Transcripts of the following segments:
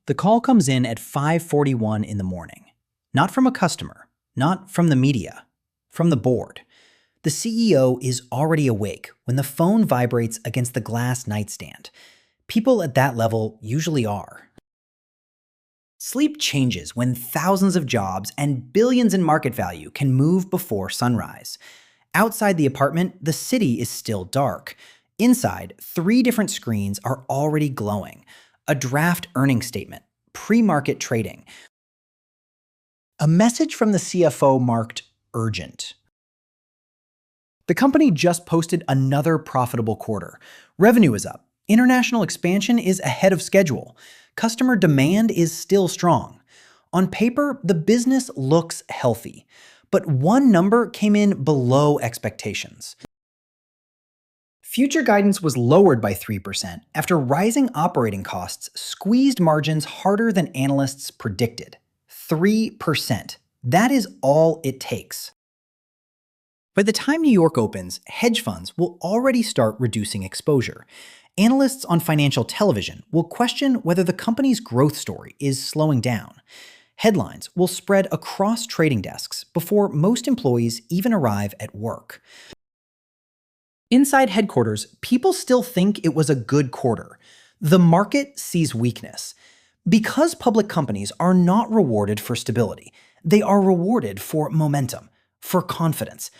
The call comes in at 5:41 in the morning. Not from a customer, not from the media, from the board. The CEO is already awake when the phone vibrates against the glass nightstand. People at that level usually are. Sleep changes when thousands of jobs and billions in market value can move before sunrise. Outside the apartment, the city is still dark. Inside, 3 different screens are already glowing. A draft earnings statement, pre-market trading, a message from the CFO marked urgent. The company just posted another profitable quarter. Revenue is up. International expansion is ahead of schedule. Customer demand is still strong. On paper, the business looks healthy, but one number came in below expectations. Future guidance was lowered by 3% after rising operating costs squeezed margins harder than analysts predicted. 3%. That is all it takes. By the time New York opens, hedge funds will already start reducing exposure. Analysts on financial television will question whether the company's growth story is slowing down. Headlines will spread across trading desks before most employees even arrive at work. Inside headquarters, people still think it was a good quarter. The market sees weakness. Because public companies are not rewarded for stability, they are rewarded for momentum, for confidence,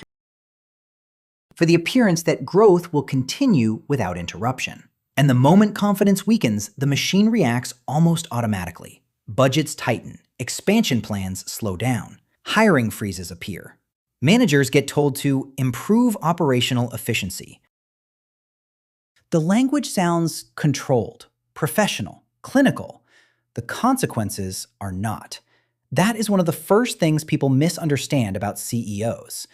for the appearance that growth will continue without interruption. And the moment confidence weakens, the machine reacts almost automatically. Budgets tighten, expansion plans slow down, hiring freezes appear. Managers get told to improve operational efficiency. The language sounds controlled, professional, clinical. The consequences are not. That is one of the first things people misunderstand about CEOs.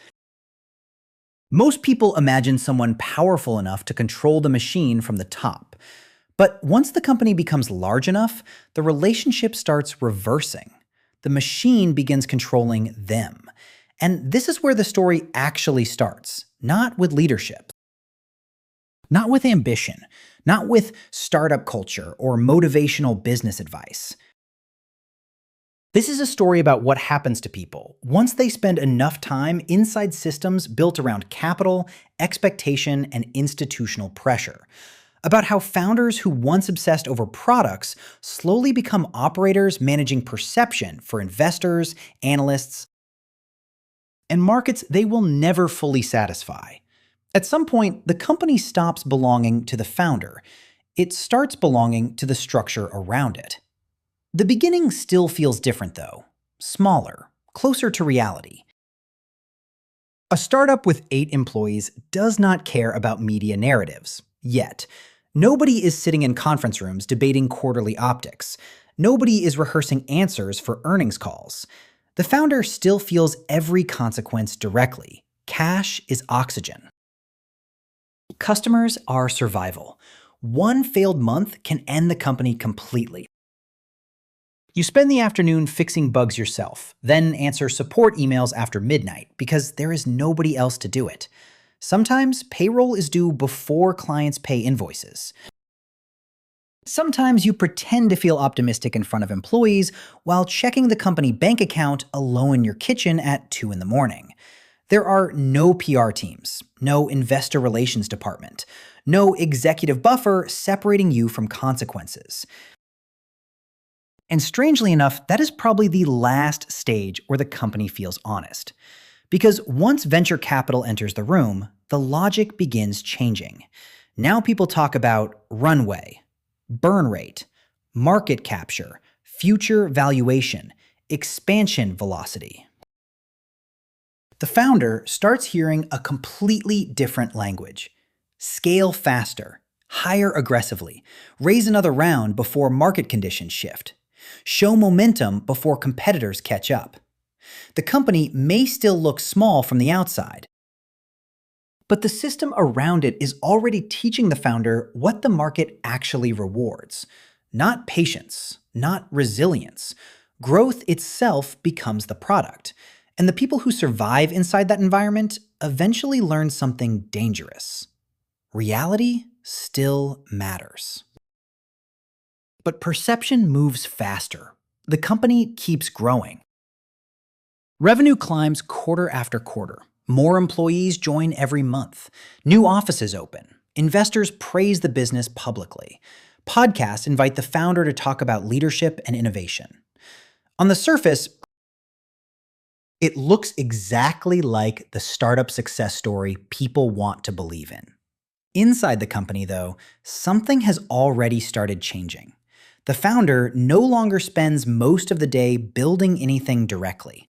Most people imagine someone powerful enough to control the machine from the top. But once the company becomes large enough, the relationship starts reversing. The machine begins controlling them. And this is where the story actually starts, not with leadership, not with ambition, not with startup culture or motivational business advice. This is a story about what happens to people once they spend enough time inside systems built around capital, expectation, and institutional pressure. About how founders who once obsessed over products slowly become operators managing perception for investors, analysts, and markets they will never fully satisfy. At some point, the company stops belonging to the founder. It starts belonging to the structure around it. The beginning still feels different though. Smaller, closer to reality. A startup with 8 employees does not care about media narratives, yet. Nobody is sitting in conference rooms debating quarterly optics. Nobody is rehearsing answers for earnings calls. The founder still feels every consequence directly. Cash is oxygen. Customers are survival. One failed month can end the company completely. You spend the afternoon fixing bugs yourself, then answer support emails after midnight because there is nobody else to do it. Sometimes payroll is due before clients pay invoices. Sometimes you pretend to feel optimistic in front of employees while checking the company bank account alone in your kitchen at 2 in the morning. There are no PR teams, no investor relations department, no executive buffer separating you from consequences. And strangely enough, that is probably the last stage where the company feels honest. Because once venture capital enters the room, the logic begins changing. Now people talk about runway, burn rate, market capture, future valuation, expansion velocity. The founder starts hearing a completely different language. Scale faster, hire aggressively, raise another round before market conditions shift. Show momentum before competitors catch up. The company may still look small from the outside, but the system around it is already teaching the founder what the market actually rewards. Not patience, not resilience. Growth itself becomes the product, and the people who survive inside that environment eventually learn something dangerous. Reality still matters. but perception moves faster. The company keeps growing. Revenue climbs quarter after quarter. More employees join every month. New offices open. Investors praise the business publicly. Podcasts invite the founder to talk about leadership and innovation. On the surface, it looks exactly like the startup success story people want to believe in. Inside the company, though, something has already started changing. The founder no longer spends most of the day building anything directly.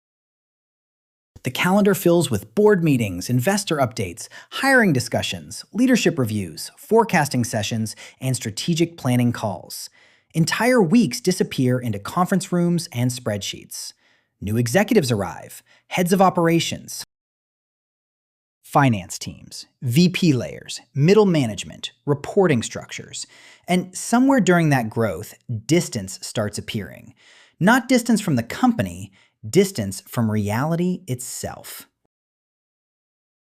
The calendar fills with board meetings, investor updates, hiring discussions, leadership reviews, forecasting sessions, and strategic planning calls. Entire weeks disappear into conference rooms and spreadsheets. New executives arrive, heads of operations, finance teams, VP layers, middle management, reporting structures. And somewhere during that growth, distance starts appearing. Not distance from the company, distance from reality itself.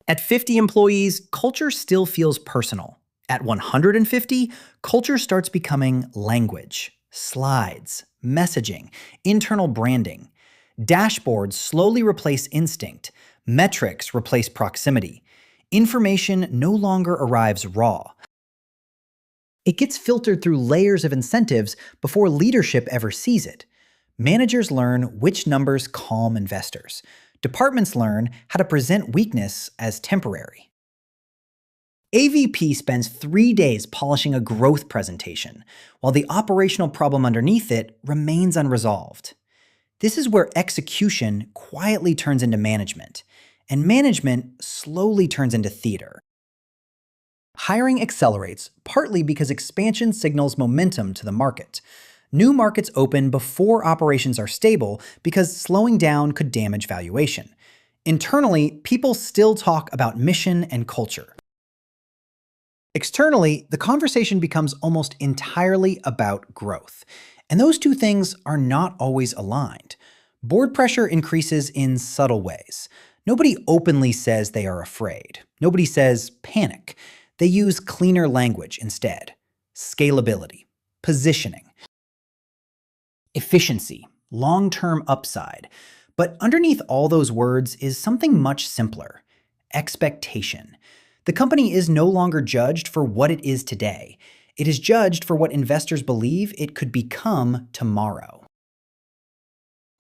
At 50 employees, culture still feels personal. At 150, culture starts becoming language, slides, messaging, internal branding. Dashboards slowly replace instinct. Metrics replace proximity. Information no longer arrives raw. It gets filtered through layers of incentives before leadership ever sees it. Managers learn which numbers calm investors. Departments learn how to present weakness as temporary. AVP spends 3 days polishing a growth presentation, while the operational problem underneath it remains unresolved. This is where execution quietly turns into management, and management slowly turns into theater. Hiring accelerates, partly because expansion signals momentum to the market. New markets open before operations are stable because slowing down could damage valuation. Internally, people still talk about mission and culture. Externally, the conversation becomes almost entirely about growth. And those two things are not always aligned. Board pressure increases in subtle ways. Nobody openly says they are afraid. Nobody says panic. They use cleaner language instead. Scalability, positioning, efficiency, long-term upside. But underneath all those words is something much simpler: expectation. The company is no longer judged for what it is today. It is judged for what investors believe it could become tomorrow.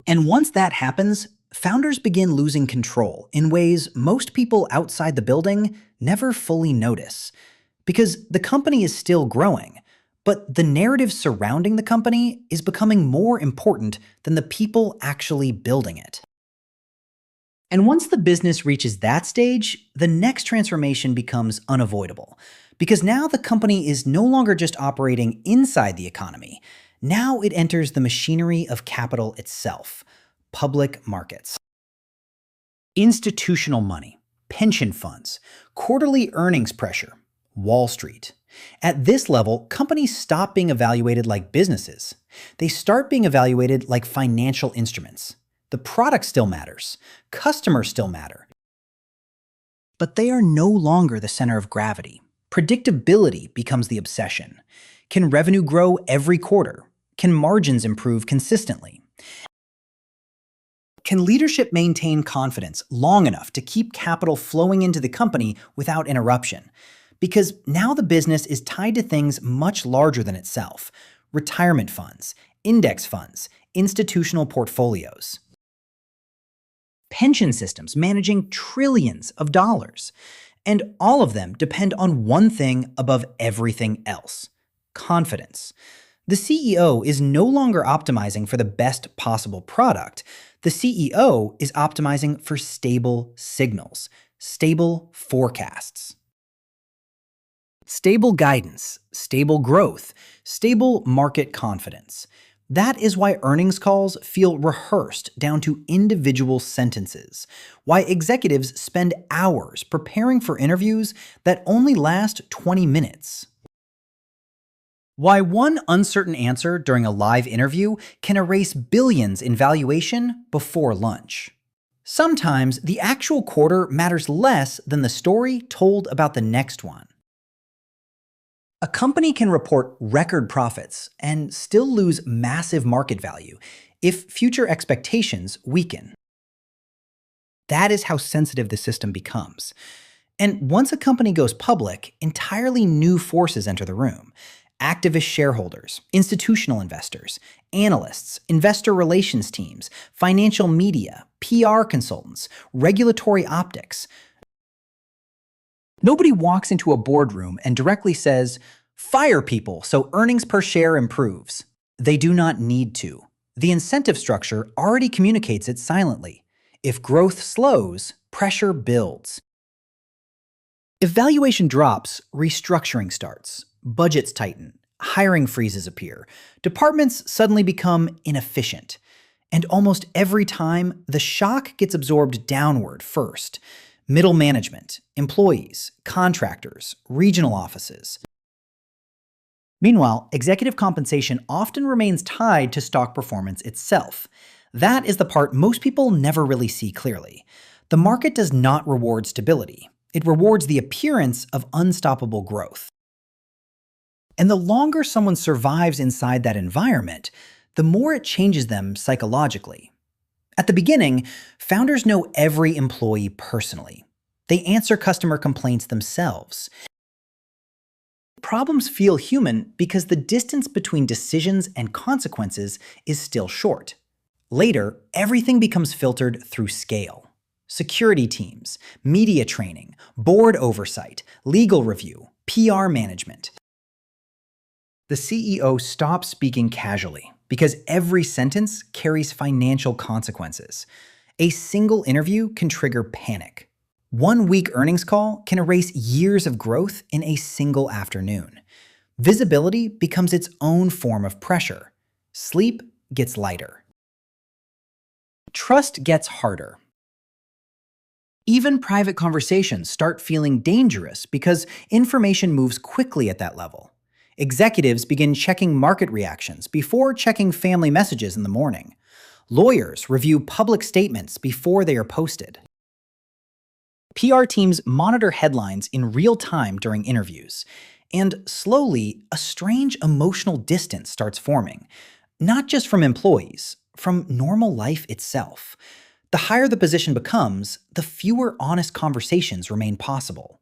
And once that happens, founders begin losing control in ways most people outside the building never fully notice. Because the company is still growing, but the narrative surrounding the company is becoming more important than the people actually building it. And once the business reaches that stage, the next transformation becomes unavoidable. Because now the company is no longer just operating inside the economy. Now it enters the machinery of capital itself: public markets. Institutional money, pension funds, quarterly earnings pressure, Wall Street. At this level, companies stop being evaluated like businesses. They start being evaluated like financial instruments. The product still matters. Customers still matter. But they are no longer the center of gravity. Predictability becomes the obsession. Can revenue grow every quarter? Can margins improve consistently? Can leadership maintain confidence long enough to keep capital flowing into the company without interruption? Because now the business is tied to things much larger than itself: retirement funds, index funds, institutional portfolios. Pension systems managing trillions of dollars. And all of them depend on one thing above everything else: confidence. The CEO is no longer optimizing for the best possible product. The CEO is optimizing for stable signals, stable forecasts, stable guidance, stable growth, stable market confidence. That is why earnings calls feel rehearsed down to individual sentences, why executives spend hours preparing for interviews that only last 20 minutes. Why one uncertain answer during a live interview can erase billions in valuation before lunch. Sometimes the actual quarter matters less than the story told about the next one. A company can report record profits and still lose massive market value if future expectations weaken. That is how sensitive the system becomes. And once a company goes public, entirely new forces enter the room. Activist shareholders, institutional investors, analysts, investor relations teams, financial media, PR consultants, regulatory optics. Nobody walks into a boardroom and directly says, "Fire people so earnings per share improves." They do not need to. The incentive structure already communicates it silently. If growth slows, pressure builds. If valuation drops, restructuring starts, budgets tighten, hiring freezes appear, departments suddenly become inefficient. And almost every time, the shock gets absorbed downward first. Middle management, employees, contractors, regional offices. Meanwhile, executive compensation often remains tied to stock performance itself. That is the part most people never really see clearly. The market does not reward stability. It rewards the appearance of unstoppable growth. And the longer someone survives inside that environment, the more it changes them psychologically. At the beginning, founders know every employee personally. They answer customer complaints themselves. Problems feel human because the distance between decisions and consequences is still short. Later, everything becomes filtered through scale. Security teams, media training, board oversight, legal review, PR management. The CEO stops speaking casually because every sentence carries financial consequences. A single interview can trigger panic. One weak earnings call can erase years of growth in a single afternoon. Visibility becomes its own form of pressure. Sleep gets lighter. Trust gets harder. Even private conversations start feeling dangerous because information moves quickly at that level. Executives begin checking market reactions before checking family messages in the morning. Lawyers review public statements before they are posted. PR teams monitor headlines in real time during interviews. And slowly, a strange emotional distance starts forming. Not just from employees, from normal life itself. The higher the position becomes, the fewer honest conversations remain possible.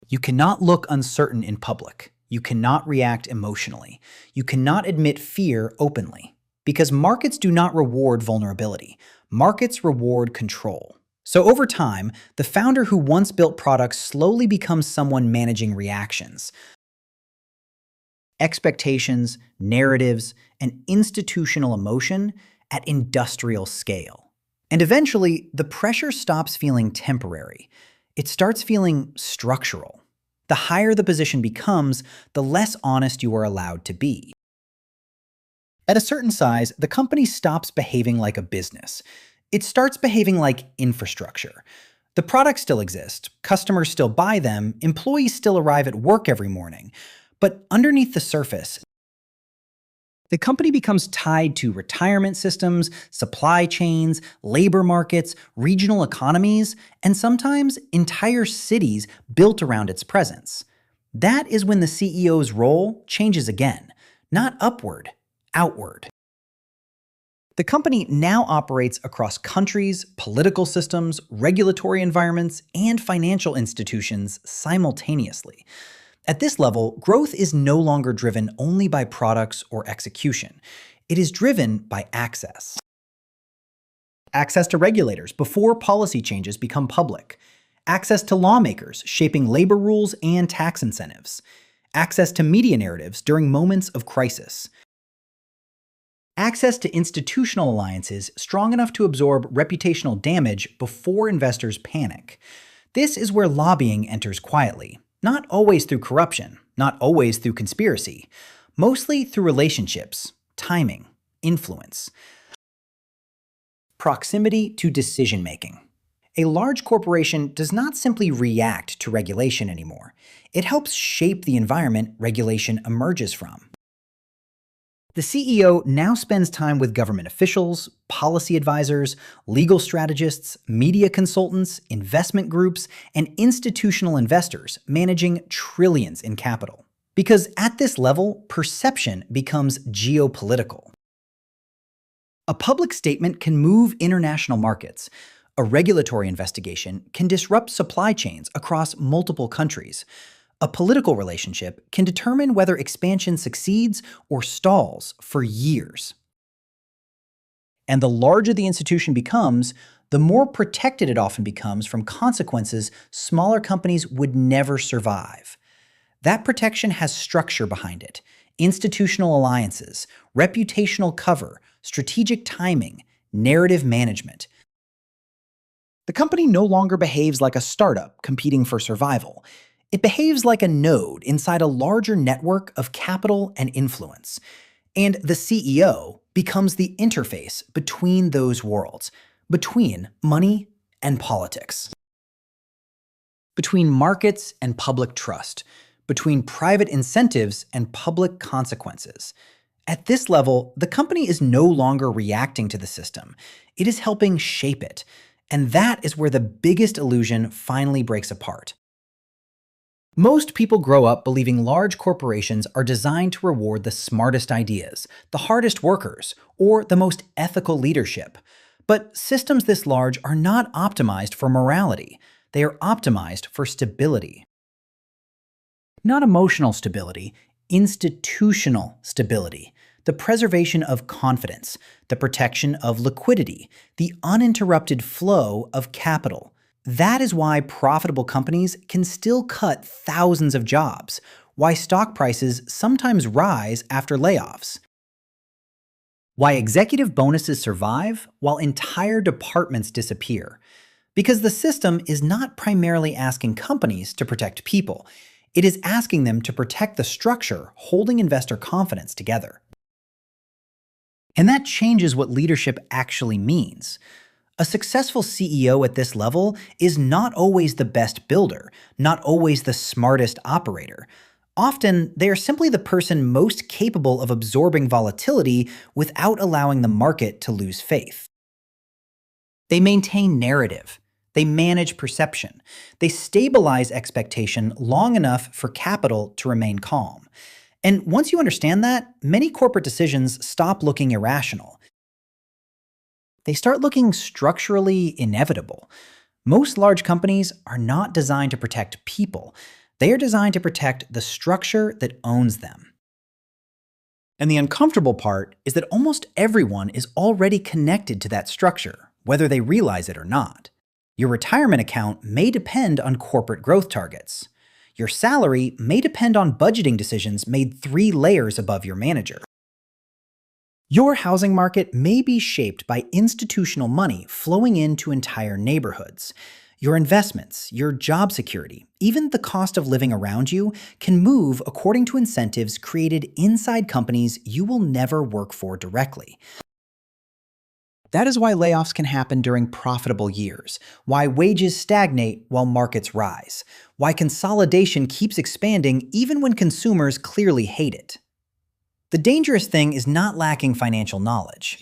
You cannot look uncertain in public. You cannot react emotionally. You cannot admit fear openly. Because markets do not reward vulnerability. Markets reward control. So over time, the founder who once built products slowly becomes someone managing reactions. Expectations, narratives, and institutional emotion at industrial scale. And eventually, the pressure stops feeling temporary. It starts feeling structural. The higher the position becomes, the less honest you are allowed to be. At a certain size, the company stops behaving like a business. It starts behaving like infrastructure. The products still exist, customers still buy them, employees still arrive at work every morning. But underneath the surface, the company becomes tied to retirement systems, supply chains, labor markets, regional economies, and sometimes entire cities built around its presence. That is when the CEO's role changes again, not upward, outward. The company now operates across countries, political systems, regulatory environments, and financial institutions simultaneously. At this level, growth is no longer driven only by products or execution. It is driven by access. Access to regulators before policy changes become public. Access to lawmakers shaping labor rules and tax incentives. Access to media narratives during moments of crisis. Access to institutional alliances strong enough to absorb reputational damage before investors panic. This is where lobbying enters quietly. Not always through corruption, not always through conspiracy, mostly through relationships, timing, influence. Proximity to decision-making. A large corporation does not simply react to regulation anymore. It helps shape the environment regulation emerges from. The CEO now spends time with government officials, policy advisors, legal strategists, media consultants, investment groups, and institutional investors managing trillions in capital. Because at this level, perception becomes geopolitical. A public statement can move international markets. A regulatory investigation can disrupt supply chains across multiple countries. A political relationship can determine whether expansion succeeds or stalls for years. And the larger the institution becomes, the more protected it often becomes from consequences smaller companies would never survive. That protection has structure behind it: institutional alliances, reputational cover, strategic timing, narrative management. The company no longer behaves like a startup competing for survival. It behaves like a node inside a larger network of capital and influence. And the CEO becomes the interface between those worlds, between money and politics, between markets and public trust, between private incentives and public consequences. At this level, the company is no longer reacting to the system. It is helping shape it. And that is where the biggest illusion finally breaks apart. Most people grow up believing large corporations are designed to reward the smartest ideas, the hardest workers, or the most ethical leadership. But systems this large are not optimized for morality. They are optimized for stability. Not emotional stability, institutional stability. The preservation of confidence, the protection of liquidity, the uninterrupted flow of capital. That is why profitable companies can still cut thousands of jobs, why stock prices sometimes rise after layoffs, why executive bonuses survive while entire departments disappear. Because the system is not primarily asking companies to protect people. It is asking them to protect the structure holding investor confidence together. And that changes what leadership actually means. A successful CEO at this level is not always the best builder, not always the smartest operator. Often, they are simply the person most capable of absorbing volatility without allowing the market to lose faith. They maintain narrative. They manage perception. They stabilize expectation long enough for capital to remain calm. And once you understand that, many corporate decisions stop looking irrational. They start looking structurally inevitable. Most large companies are not designed to protect people. They are designed to protect the structure that owns them. And the uncomfortable part is that almost everyone is already connected to that structure, whether they realize it or not. Your retirement account may depend on corporate growth targets. Your salary may depend on budgeting decisions made 3 layers above your manager. Your housing market may be shaped by institutional money flowing into entire neighborhoods. Your investments, your job security, even the cost of living around you can move according to incentives created inside companies you will never work for directly. That is why layoffs can happen during profitable years, why wages stagnate while markets rise, why consolidation keeps expanding even when consumers clearly hate it. The dangerous thing is not lacking financial knowledge.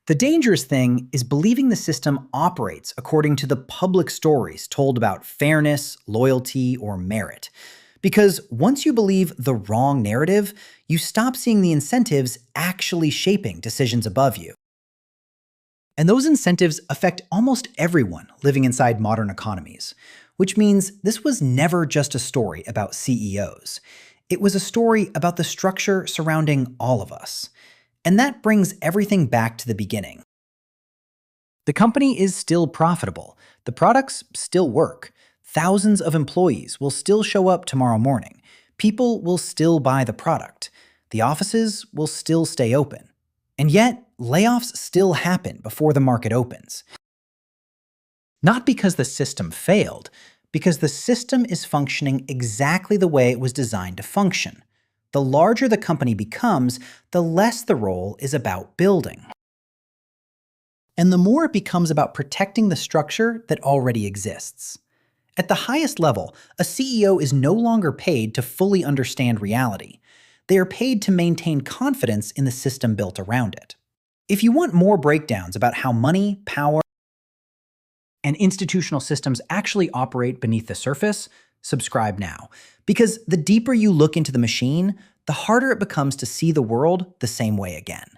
The dangerous thing is believing the system operates according to the public stories told about fairness, loyalty, or merit. Because once you believe the wrong narrative, you stop seeing the incentives actually shaping decisions above you. And those incentives affect almost everyone living inside modern economies, which means this was never just a story about CEOs. It was a story about the structure surrounding all of us. And that brings everything back to the beginning. The company is still profitable. The products still work. Thousands of employees will still show up tomorrow morning. People will still buy the product. The offices will still stay open. And yet, layoffs still happen before the market opens. Not because the system failed, because the system is functioning exactly the way it was designed to function. The larger the company becomes, the less the role is about building. And the more it becomes about protecting the structure that already exists. At the highest level, a CEO is no longer paid to fully understand reality. They are paid to maintain confidence in the system built around it. If you want more breakdowns about how money, power, and institutional systems actually operate beneath the surface, subscribe now. Because the deeper you look into the machine, the harder it becomes to see the world the same way again.